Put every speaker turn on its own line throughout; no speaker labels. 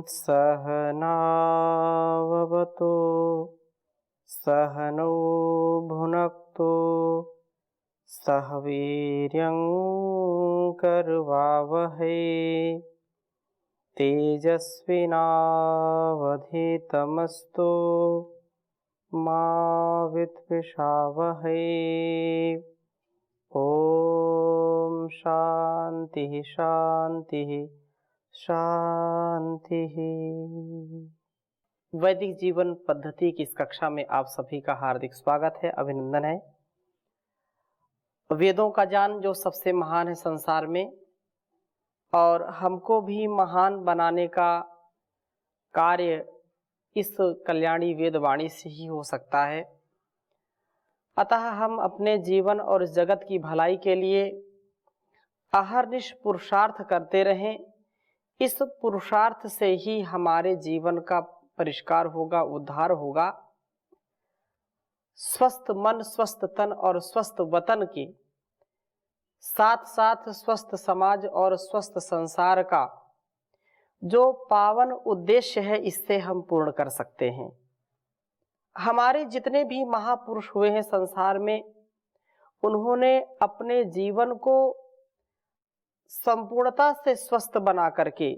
सहनाववतु सहनौ भुनक्तु सह वीर्यं करवावहै तेजस्विनावधीतमस्तु मा विद्विषावहै। ओम शांति शांति शांति। वैदिक जीवन पद्धति की इस कक्षा में आप सभी का हार्दिक स्वागत है, अभिनंदन है। वेदों का ज्ञान जो सबसे महान है संसार में, और हमको भी महान बनाने का कार्य इस कल्याणी वेदवाणी से ही हो सकता है। अतः हम अपने जीवन और इस जगत की भलाई के लिए अहर्निश पुरुषार्थ करते रहें। इस पुरुषार्थ से ही हमारे जीवन का परिष्कार होगा, उद्धार होगा। स्वस्थ मन, स्वस्थ तन और स्वस्थ वतन के साथ साथ स्वस्थ समाज और स्वस्थ संसार का जो पावन उद्देश्य है, इससे हम पूर्ण कर सकते हैं। हमारे जितने भी महापुरुष हुए हैं संसार में, उन्होंने अपने जीवन को संपूर्णता से स्वस्थ बना करके,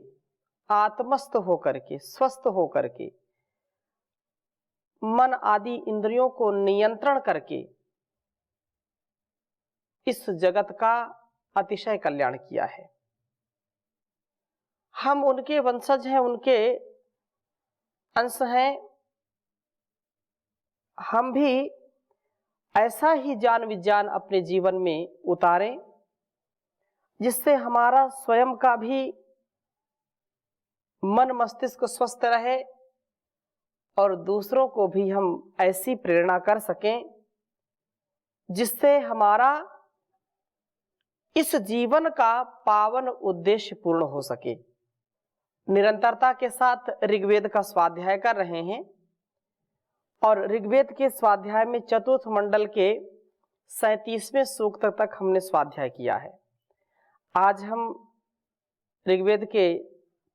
आत्मस्थ होकर के, स्वस्थ होकर के, मन आदि इंद्रियों को नियंत्रण करके इस जगत का अतिशय कल्याण किया है। हम उनके वंशज हैं, उनके अंश हैं। हम भी ऐसा ही ज्ञान विज्ञान अपने जीवन में उतारें जिससे हमारा स्वयं का भी मन मस्तिष्क स्वस्थ रहे और दूसरों को भी हम ऐसी प्रेरणा कर सकें जिससे हमारा इस जीवन का पावन उद्देश्य पूर्ण हो सके। निरंतरता के साथ ऋग्वेद का स्वाध्याय कर रहे हैं और ऋग्वेद के स्वाध्याय में चतुर्थ मंडल के 37वें सूक्त तक हमने स्वाध्याय किया है। आज हम ऋग्वेद के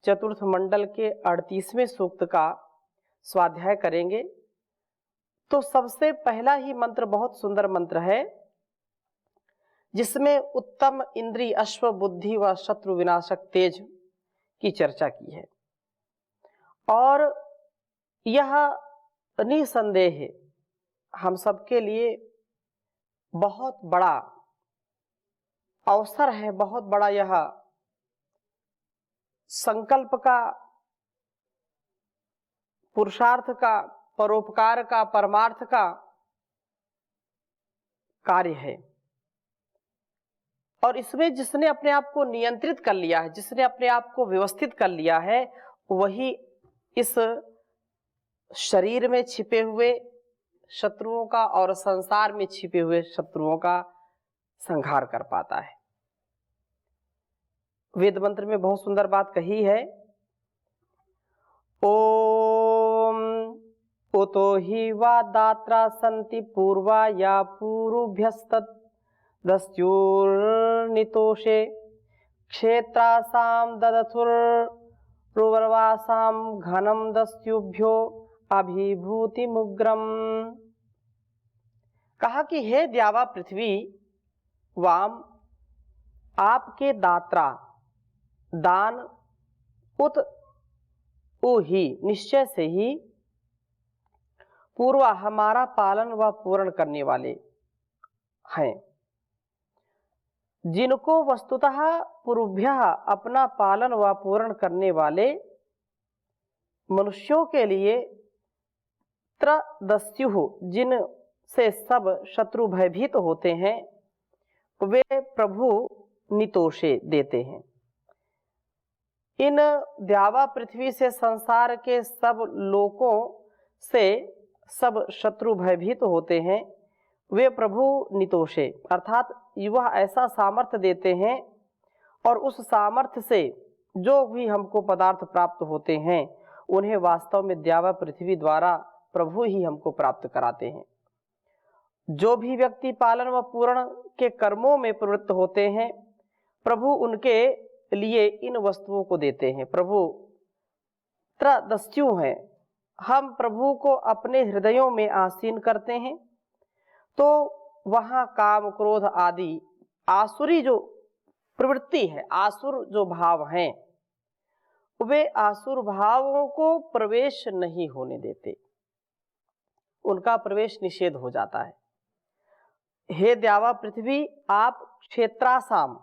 चतुर्थ मंडल के 38वें सूक्त का स्वाध्याय करेंगे। तो सबसे पहला ही मंत्र बहुत सुंदर मंत्र है, जिसमें उत्तम इंद्रिय, अश्व बुद्धि व शत्रु विनाशक तेज की चर्चा की है। और यह निसंदेह हम सबके लिए बहुत बड़ा अवसर है, बहुत बड़ा यह संकल्प का, पुरुषार्थ का, परोपकार का, परमार्थ का कार्य है। और इसमें जिसने अपने आप को नियंत्रित कर लिया है, जिसने अपने आप को व्यवस्थित कर लिया है, वही इस शरीर में छिपे हुए शत्रुओं का और संसार में छिपे हुए शत्रुओं का संहार कर पाता है। वेद मंत्र में बहुत सुंदर बात कही है। ओम उतो हि वा दात्रा सन्ति पूर्वा या पूर्वभ्यस्तत् दस्युर्नितोषे क्षेत्रासां ददथुर्वासां घनम दस्युभ्यो अभिभूतिमुग्रम। कहा कि हे द्यावा पृथ्वी वाम, आपके दात्रा दान उत उ ही निश्चय से ही पूर्वा हमारा पालन व पूर्ण करने वाले हैं, जिनको वस्तुतः पूर्वभ्य अपना पालन व पूर्ण करने वाले मनुष्यों के लिए त्रदस्युः, जिनसे सब शत्रु भयभीत होते हैं, वे प्रभु नितोषे देते हैं। इन द्यावा पृथ्वी से संसार के सब लोकों से सब शत्रु भयभीत होते हैं, वे प्रभु नितोषे अर्थात वह ऐसा सामर्थ्य देते हैं, और उस सामर्थ्य से जो भी हमको पदार्थ प्राप्त होते हैं उन्हें वास्तव में द्यावा पृथ्वी द्वारा प्रभु ही हमको प्राप्त कराते हैं। जो भी व्यक्ति पालन व पूर्ण के कर्मों में प्रवृत्त होते हैं, प्रभु उनके लिए इन वस्तुओं को देते हैं। प्रभु दस्यु हैं, हम प्रभु को अपने हृदयों में आसीन करते हैं, तो वहाँ काम क्रोध आदि आसुरी जो प्रवृत्ति है, आसुर जो भाव हैं, वे आसुर भावों को प्रवेश नहीं होने देते, उनका प्रवेश निषेध हो जाता है। हे द्यावा पृथ्वी आप क्षेत्रासाम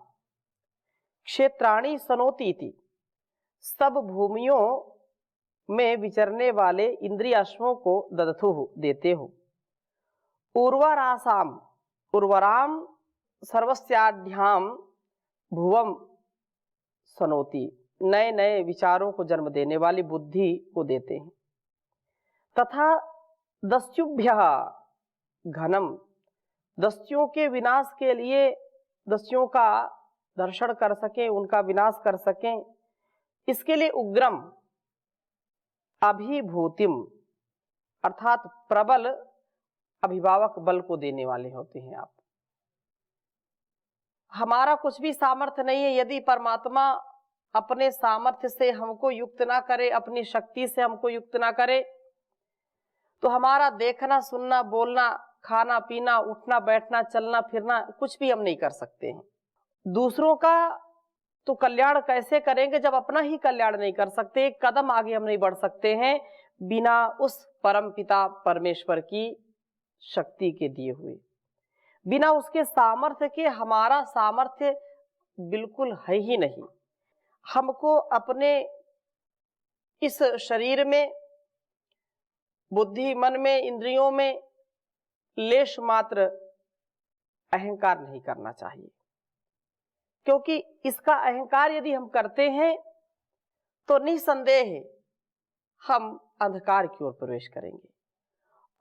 क्षेत्राणी सनोतीति, सब भूमियों में विचरने वाले इंद्रिय अश्वों को ददथु देते हो। उर्वरासाम उर्वराम सर्वस्याढ्याम भुवम सनोति, नए नए विचारों को जन्म देने वाली बुद्धि को देते हैं। तथा दस्युभ्य घनम, दस्युओं के विनाश के लिए, दस्युओं का दर्शन कर सकें, उनका विनाश कर सकें, इसके लिए उग्रम अभिभूतिम अर्थात प्रबल अभिभावक बल को देने वाले होते हैं आप। हमारा कुछ भी सामर्थ्य नहीं है, यदि परमात्मा अपने सामर्थ्य से हमको युक्त ना करे, अपनी शक्ति से हमको युक्त ना करे, तो हमारा देखना, सुनना, बोलना, खाना पीना, उठना बैठना, चलना फिरना, कुछ भी हम नहीं कर सकते हैं। दूसरों का तो कल्याण कैसे करेंगे जब अपना ही कल्याण नहीं कर सकते, एक कदम आगे हम नहीं बढ़ सकते हैं बिना उस परम पिता परमेश्वर की शक्ति के दिए हुए, बिना उसके सामर्थ्य के। हमारा सामर्थ्य बिल्कुल है ही नहीं। हमको अपने इस शरीर में, बुद्धि, मन में, इंद्रियों में लेश मात्र अहंकार नहीं करना चाहिए, क्योंकि इसका अहंकार यदि हम करते हैं तो निसंदेह हम अंधकार की ओर प्रवेश करेंगे,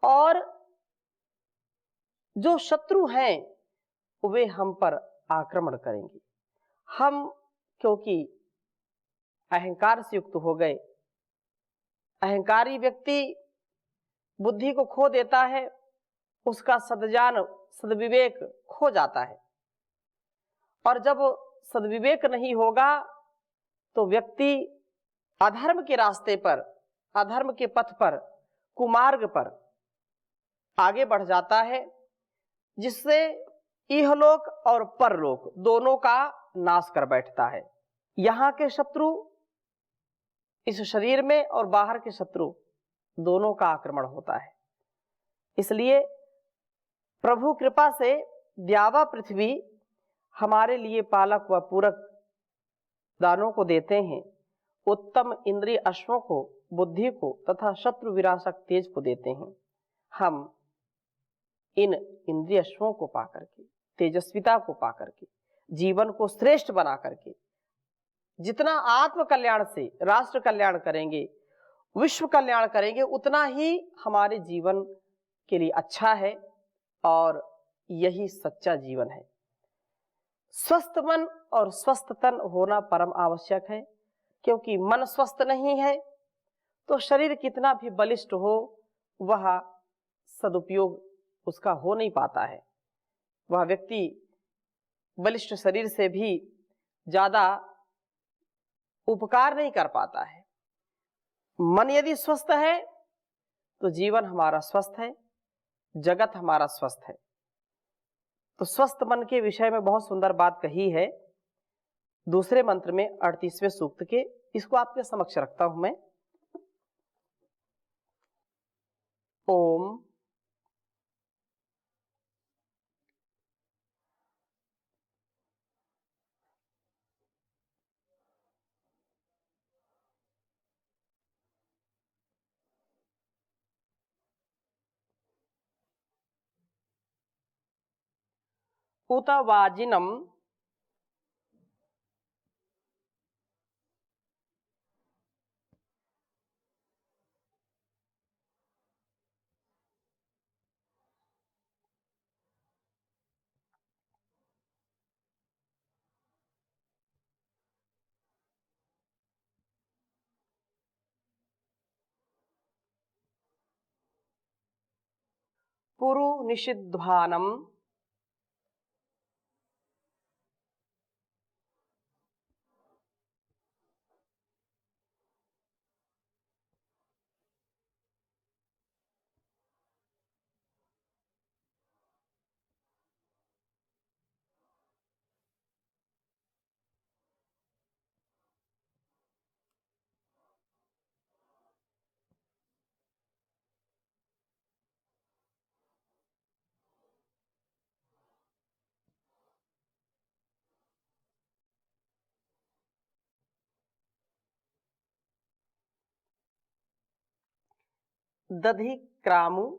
और जो शत्रु हैं वे हम पर आक्रमण करेंगे। हम क्योंकि अहंकार से युक्त हो गए, अहंकारी व्यक्ति बुद्धि को खो देता है, उसका सद्ज्ञान, सद्विवेक खो जाता है, और जब सद्विवेक नहीं होगा तो व्यक्ति अधर्म के रास्ते पर, अधर्म के पथ पर, कुमार्ग पर आगे बढ़ जाता है, जिससे इहलोक और परलोक दोनों का नाश कर बैठता है। यहाँ के शत्रु इस शरीर में और बाहर के शत्रु दोनों का आक्रमण होता है। इसलिए प्रभु कृपा से द्यावा पृथ्वी हमारे लिए पालक व पूरक दानों को देते हैं, उत्तम इंद्रिय अश्वों को, बुद्धि को तथा शत्रु विनाशक तेज को देते हैं। हम इन इंद्रिय अश्वों को पाकर के, तेजस्विता को पाकर के, जीवन को श्रेष्ठ बना करके जितना आत्म कल्याण से राष्ट्र कल्याण करेंगे, विश्व कल्याण करेंगे, उतना ही हमारे जीवन के लिए अच्छा है, और यही सच्चा जीवन है। स्वस्थ मन और स्वस्थ तन होना परम आवश्यक है, क्योंकि मन स्वस्थ नहीं है तो शरीर कितना भी बलिष्ठ हो, वह सदुपयोग उसका हो नहीं पाता है। वह व्यक्ति बलिष्ठ शरीर से भी ज्यादा उपकार नहीं कर पाता है। मन यदि स्वस्थ है तो जीवन हमारा स्वस्थ है, जगत हमारा स्वस्थ है। तो स्वस्थ मन के विषय में बहुत सुंदर बात कही है दूसरे मंत्र में 38वें सूक्त के। इसको आपके समक्ष रखता हूं मैं। ओम उतवाजिनम पुरु निषिद्धानम दधि क्रामु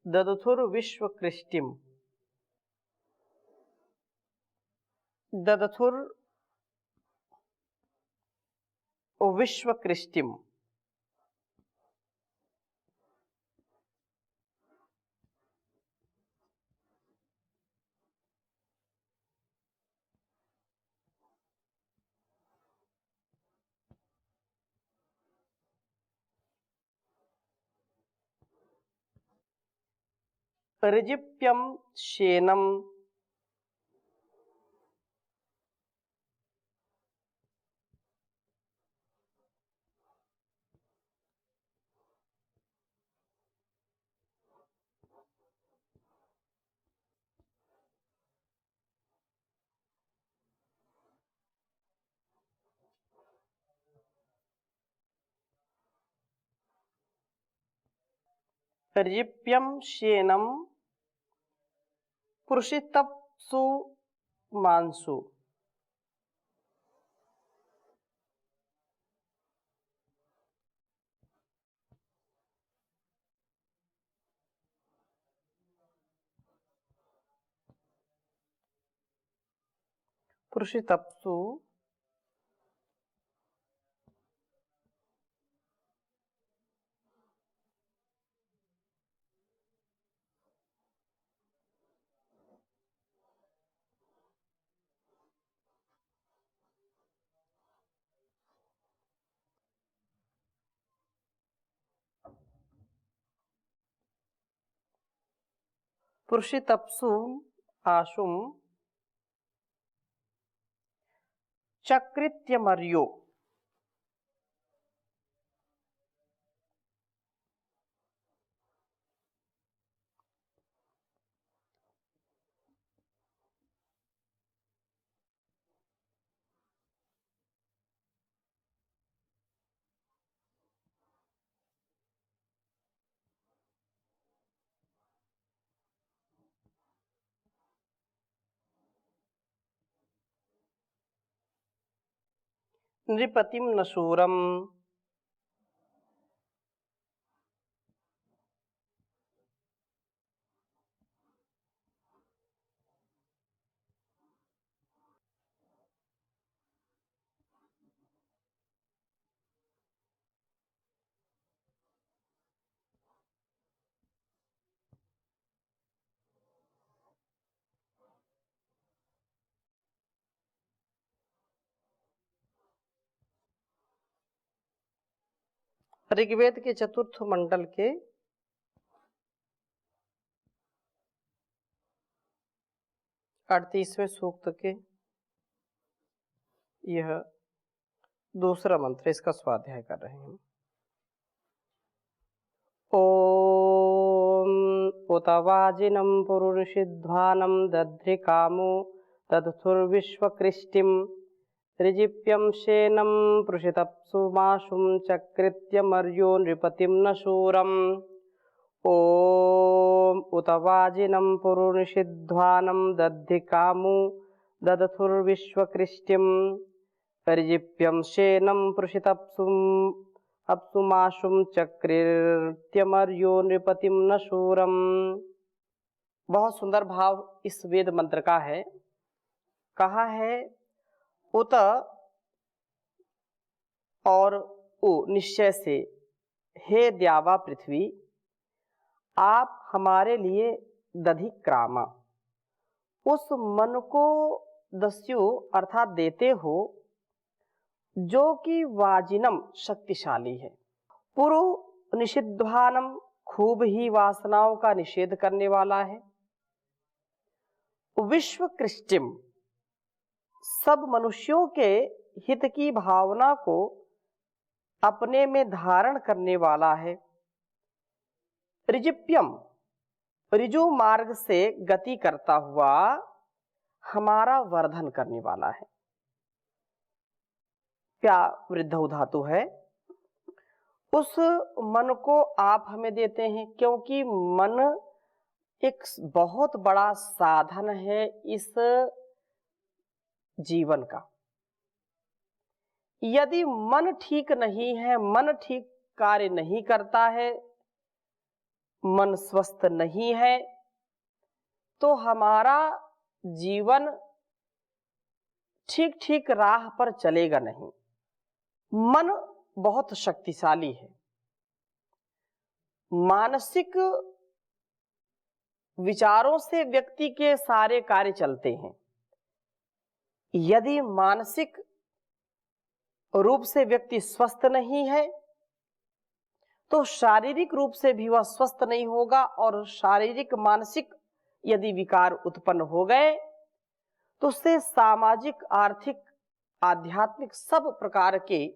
ददथुर विश्वकृष्टिम। ददथुर विश्वकृष्टिम। ऋजिप्यम शेनम ऋजिप्यम शेनम पुरुषितप्सु मांसु। पुरुषितप्सु पुरुषितप्सु आशुम चक्रित्यमर्यो। नृपतिम नशूरम। ऋग्वेद के चतुर्थ मंडल के 38वें सूक्त के यह दूसरा मंत्र, इसका स्वाध्याय कर रहे हैं। ओम उतवाजिनं पुरुषिध्वानं दध्रिकामो दधथुर्विश्वकृष्टिं ऋजिप्यं शेनं पृषितप्सु माशुं चक्रित्यमर्यो नृपतिं नशूरम्। ओम उतवाजिनं पुरुषिध्वानं दध्रिकामो दधथुर्विश्वकृष्टिं ऋजिप्यं शेनं पृषितप्सुमाशुं चक्रित्यमर्यो नृपतिं नशूरम। बहुत सुंदर भाव इस वेद मंत्र का है। कहा है उत और उ निश्चय से, हे द्यावा पृथ्वी, आप हमारे लिए दधिक्रामा, उस मन को दस्यु अर्थात देते हो जो कि वाजिनम शक्तिशाली है, पुरु निषिद्धानम खूब ही वासनाओं का निषेध करने वाला है, विश्व कृष्टिम सब मनुष्यों के हित की भावना को अपने में धारण करने वाला है, ऋजिप्यम ऋजु मार्ग से गति करता हुआ, हमारा वर्धन करने वाला है। प्या वृद्धौ धातु है, उस मन को आप हमें देते हैं, क्योंकि मन एक बहुत बड़ा साधन है इस जीवन का। यदि मन ठीक नहीं है, मन ठीक कार्य नहीं करता है, मन स्वस्थ नहीं है, तो हमारा जीवन ठीक ठीक राह पर चलेगा नहीं। मन बहुत शक्तिशाली है। मानसिक विचारों से व्यक्ति के सारे कार्य चलते हैं। यदि मानसिक रूप से व्यक्ति स्वस्थ नहीं है, तो शारीरिक रूप से भी वह स्वस्थ नहीं होगा, और शारीरिक मानसिक यदि विकार उत्पन्न हो गए तो उससे सामाजिक, आर्थिक, आध्यात्मिक सब प्रकार के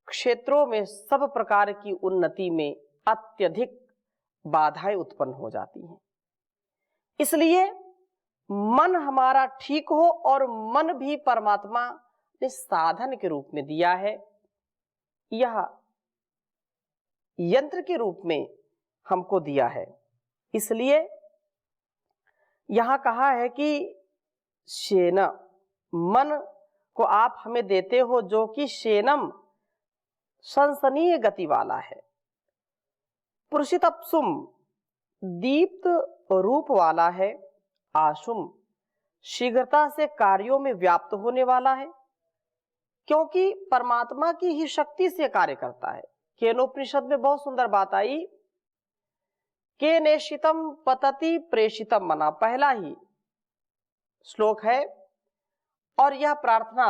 क्षेत्रों में, सब प्रकार की उन्नति में अत्यधिक बाधाएं उत्पन्न हो जाती हैं। इसलिए मन हमारा ठीक हो, और मन भी परमात्मा ने साधन के रूप में दिया है। यह यंत्र के रूप में हमको दिया है। इसलिए यहां कहा है कि शेन, मन को आप हमें देते हो जो कि शेनम, सनसनीय गति वाला है, पुरुषितप्सुम, दीप्त रूप वाला है, आशुम, शीघ्रता से कार्यों में व्याप्त होने वाला है, क्योंकि परमात्मा की ही शक्ति से कार्य करता है। केनोपनिषद में बहुत सुंदर बात आई, के नेशितम पतति प्रेषितम मना, पहला ही श्लोक है। और यह प्रार्थना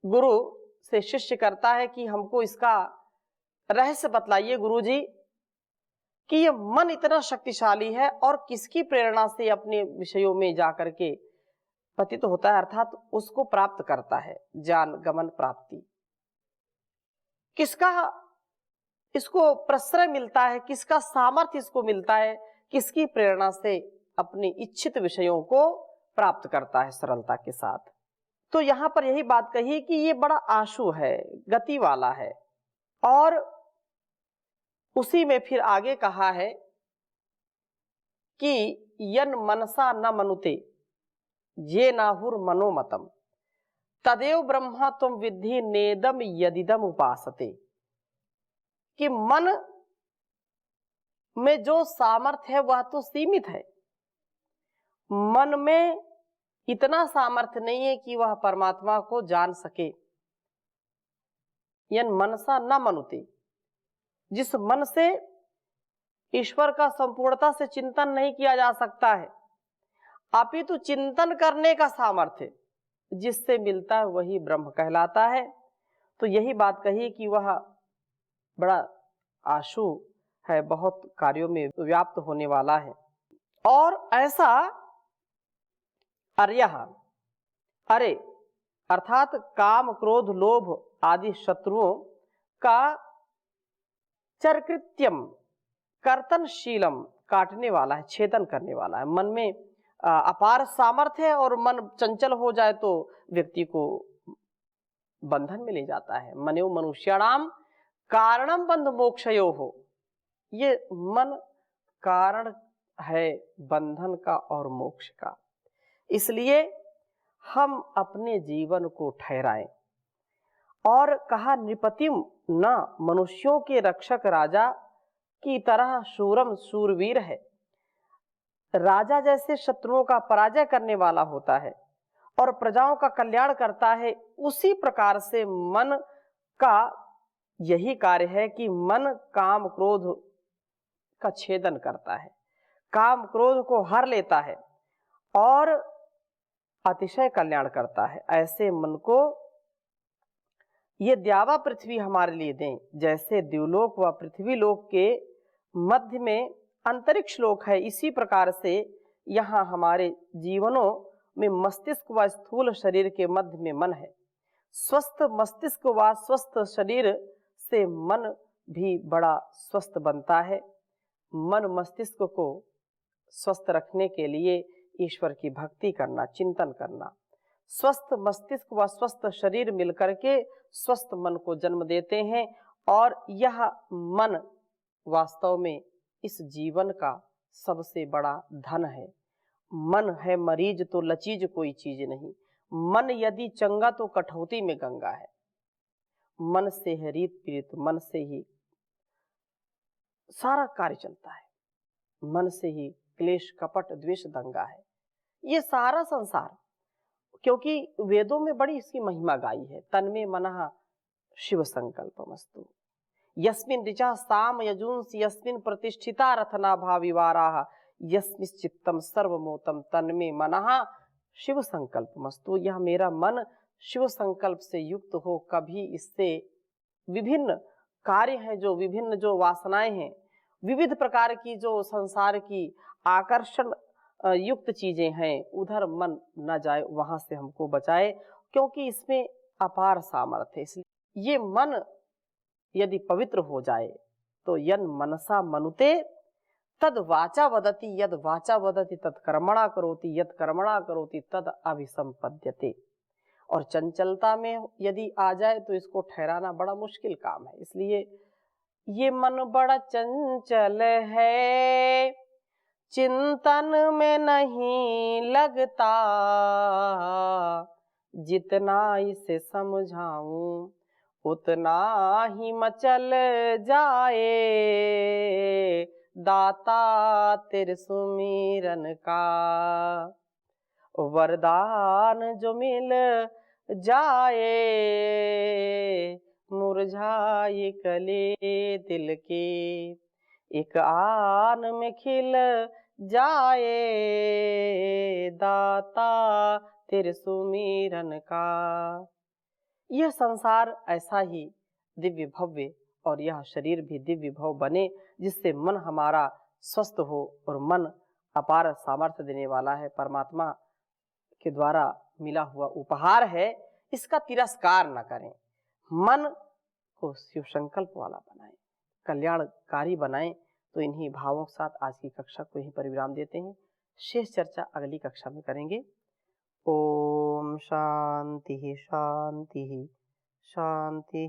गुरु से शिष्य करता है कि हमको इसका रहस्य बतलाइए गुरुजी, कि ये मन इतना शक्तिशाली है और किसकी प्रेरणा से अपने विषयों में जाकर के पतित होता है, अर्थात उसको प्राप्त करता है, ज्ञान गमन प्राप्ति। किसका इसको प्रश्रय मिलता है, किसका सामर्थ्य इसको मिलता है, किसकी प्रेरणा से अपने इच्छित विषयों को प्राप्त करता है सरलता के साथ। तो यहां पर यही बात कही कि ये बड़ा आशु है, गति वाला है। और उसी में फिर आगे कहा है कि यन मनसा न मनुते ये नाहुर मनोमतम तदेव ब्रह्मा तुम विद्धि नेदम यदिदम उपासते, कि मन में जो सामर्थ्य है वह तो सीमित है। मन में इतना सामर्थ्य नहीं है कि वह परमात्मा को जान सके। यन मनसा न मनुते, जिस मन से ईश्वर का संपूर्णता से चिंतन नहीं किया जा सकता है, अपितु चिंतन करने का सामर्थ्य जिससे मिलता है वही ब्रह्म कहलाता है। तो यही बात कही कि वह बड़ा आशु है, बहुत कार्यों में व्याप्त होने वाला है। और ऐसा अर्यः, अरे अर्थात काम, क्रोध, लोभ आदि शत्रुओं का चरकृत्यम, कर्तनशीलम, काटने वाला है, छेदन करने वाला है। मन में अपार सामर्थ्य है और मन चंचल हो जाए तो व्यक्ति को बंधन में ले जाता है। मनो मनुष्याणाम कारणम बंध मोक्षयो हो, ये मन कारण है बंधन का और मोक्ष का। इसलिए हम अपने जीवन को ठहराएं। और कहा नृपतिम न, मनुष्यों के रक्षक राजा की तरह शूरम, शूरवीर है। राजा जैसे शत्रुओं का पराजय करने वाला होता है और प्रजाओं का कल्याण करता है, उसी प्रकार से मन का यही कार्य है कि मन काम क्रोध का छेदन करता है, काम क्रोध को हर लेता है और अतिशय कल्याण करता है। ऐसे मन को ये द्यावा पृथ्वी हमारे लिए दें, जैसे द्युलोक व पृथ्वी लोक के मध्य में अंतरिक्ष लोक है, इसी प्रकार से यहाँ हमारे जीवनों में मस्तिष्क व स्थूल शरीर के मध्य में मन है। स्वस्थ मस्तिष्क व स्वस्थ शरीर से मन भी बड़ा स्वस्थ बनता है। मन मस्तिष्क को स्वस्थ रखने के लिए ईश्वर की भक्ति करना, चिंतन करना। स्वस्थ मस्तिष्क व स्वस्थ शरीर मिलकर के स्वस्थ मन को जन्म देते हैं और यह मन वास्तव में इस जीवन का सबसे बड़ा धन है। मन है मरीज तो लचीज कोई चीज नहीं। मन यदि चंगा तो कठौती में गंगा है। मन से है रीत पीड़ित, मन से ही सारा कार्य चलता है, मन से ही क्लेश कपट द्वेष दंगा है ये सारा संसार। क्योंकि वेदों में बड़ी इसकी महिमा गाई है। तन्मे मनः शिव संकल्पमस्तु, यस्मिन् ऋचा साम यजुंस, यस्मिन् प्रतिष्ठिता रथना भाविवाराः, यस्मिश्चित्तम सर्वमोतम तन्मे मनः शिव संकल्पमस्तु। यह मेरा मन शिव संकल्प से युक्त हो, कभी इससे विभिन्न कार्य हैं, जो विभिन्न जो वासनाएं हैं, विविध प्रकार की जो संसार की आकर्षण युक्त चीजें हैं, उधर मन न जाए, वहां से हमको बचाए, क्योंकि इसमें अपार सामर्थ्य है। इसलिए ये मन यदि पवित्र हो जाए तो यन मनसा मनुते तद वाचा वदति, यद वाचा वदति तद कर्मणा करोति, यद कर्मणा करोति तद अभिसंपद्यते। और चंचलता में यदि आ जाए तो इसको ठहराना बड़ा मुश्किल काम है। इसलिए ये मन बड़ा चंचल है, चिंतन में नहीं लगता, जितना इसे समझाऊं उतना ही मचल जाए, दाता तेरे सुमिरन का वरदान जो मिल जाए, मुरझाए कले दिल के एक आन में खिल जाए, दाता तेरे सुमिरन का। यह संसार ऐसा ही दिव्य भव्य और यह शरीर भी दिव्य भव बने, जिससे मन हमारा स्वस्थ हो और मन अपार सामर्थ्य देने वाला है, परमात्मा के द्वारा मिला हुआ उपहार है, इसका तिरस्कार न करें। मन को शिव संकल्प वाला बनाएं, कल्याणकारी बनाएं। तो इन्हीं भावों के साथ आज की कक्षा को यहीं पर विराम देते हैं। शेष चर्चा अगली कक्षा में करेंगे। ओम शांति शांति शांति।